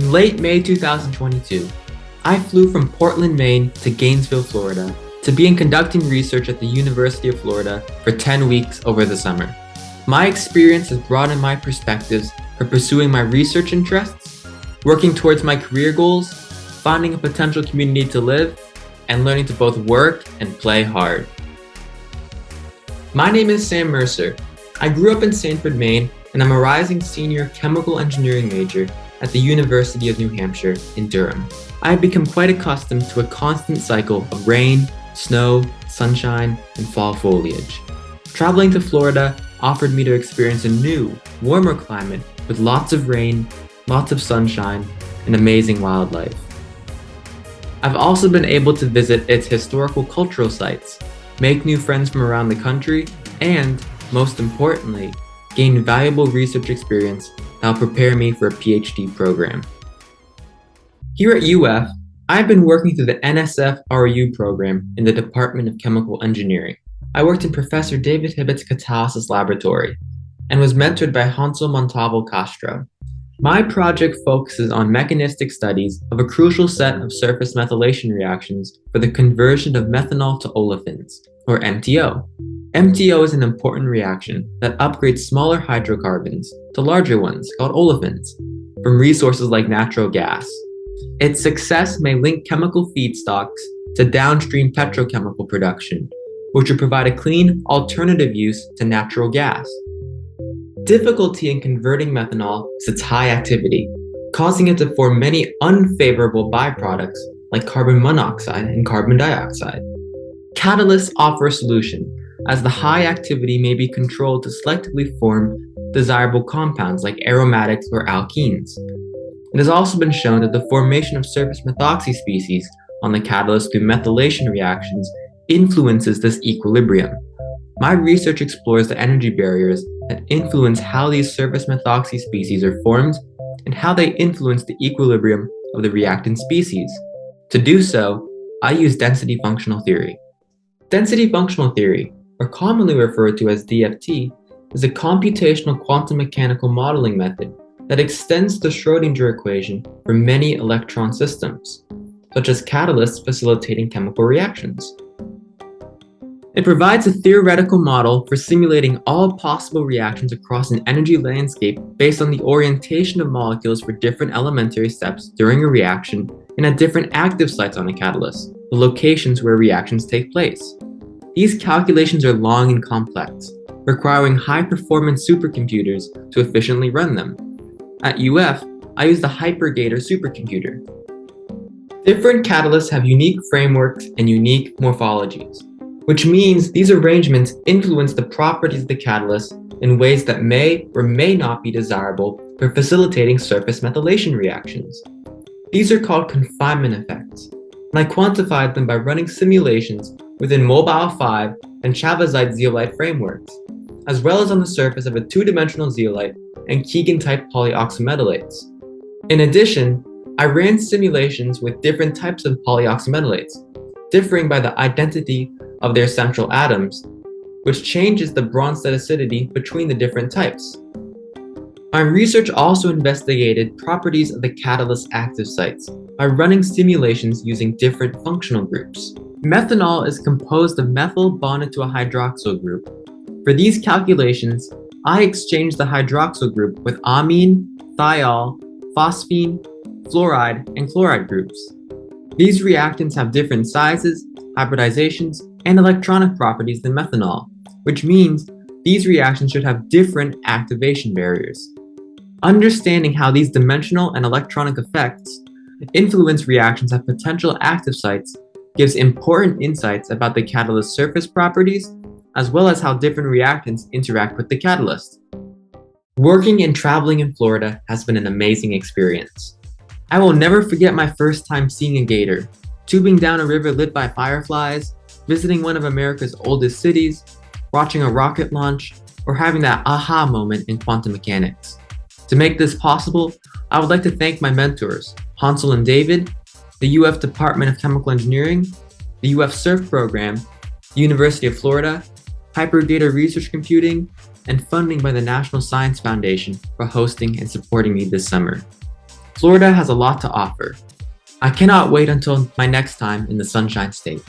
In late May 2022, I flew from Portland, Maine to Gainesville, Florida to begin conducting research at the University of Florida for 10 weeks over the summer. My experience has broadened my perspectives for pursuing my research interests, working towards my career goals, finding a potential community to live, and learning to both work and play hard. My name is Sam Mercer. I grew up in Sanford, Maine, and I'm a rising senior chemical engineering major at the University of New Hampshire in Durham. I have become quite accustomed to a constant cycle of rain, snow, sunshine, and fall foliage. Traveling to Florida offered me to experience a new, warmer climate with lots of rain, lots of sunshine, and amazing wildlife. I've also been able to visit its historical cultural sites, make new friends from around the country, and, most importantly, gain valuable research experience that will prepare me for a PhD program. Here at UF, I've been working through the NSF-REU program in the Department of Chemical Engineering. I worked in Professor David Hibbitts' catalysis laboratory and was mentored by Hansel Montalvo Castro. My project focuses on mechanistic studies of a crucial set of surface methylation reactions for the conversion of methanol-to-olefins, or MTO. MTO is an important reaction that upgrades smaller hydrocarbons to larger ones called olefins from resources like natural gas. Its success may link chemical feedstocks to downstream petrochemical production, which would provide a clean alternative use to natural gas. Difficulty in converting methanol is its high activity, causing it to form many unfavorable byproducts like carbon monoxide and carbon dioxide. Catalysts offer a solution, as the high activity may be controlled to selectively form desirable compounds like aromatics or alkenes. It has also been shown that the formation of surface methoxy species on the catalyst through methylation reactions influences this equilibrium. My research explores the energy barriers that influence how these surface methoxy species are formed and how they influence the equilibrium of the reactant species. To do so, I use density functional theory. Density functional theory, or commonly referred to as DFT, is a computational quantum mechanical modeling method that extends the Schrödinger equation for many electron systems, such as catalysts facilitating chemical reactions. It provides a theoretical model for simulating all possible reactions across an energy landscape based on the orientation of molecules for different elementary steps during a reaction and at different active sites on a catalyst, the locations where reactions take place. These calculations are long and complex, requiring high-performance supercomputers to efficiently run them. At UF, I use the HyperGator supercomputer. Different catalysts have unique frameworks and unique morphologies, which means these arrangements influence the properties of the catalyst in ways that may or may not be desirable for facilitating surface methylation reactions. These are called confinement effects, and I quantified them by running simulations within Mobile 5 and Chavezite zeolite frameworks, as well as on the surface of a two-dimensional zeolite and Keegan-type polyoxymetallates. In addition, I ran simulations with different types of polyoxymetallates, differing by the identity of their central atoms, which changes the Bronsted between the different types. My research also investigated properties of the catalyst active sites by running simulations using different functional groups. Methanol is composed of methyl bonded to a hydroxyl group. For these calculations, I exchanged the hydroxyl group with amine, thiol, phosphine, fluoride, and chloride groups. These reactants have different sizes, hybridizations, and electronic properties than methanol, which means these reactions should have different activation barriers. Understanding how these dimensional and electronic effects influence reactions at potential active sites gives important insights about the catalyst's surface properties, as well as how different reactants interact with the catalyst. Working and traveling in Florida has been an amazing experience. I will never forget my first time seeing a gator, tubing down a river lit by fireflies, visiting one of America's oldest cities, watching a rocket launch, or having that aha moment in quantum mechanics. To make this possible, I would like to thank my mentors, Hansel and David, the UF Department of Chemical Engineering, the UF SURF program, the University of Florida, HyperGator Research Computing, and funding by the National Science Foundation for hosting and supporting me this summer. Florida has a lot to offer. I cannot wait until my next time in the Sunshine State.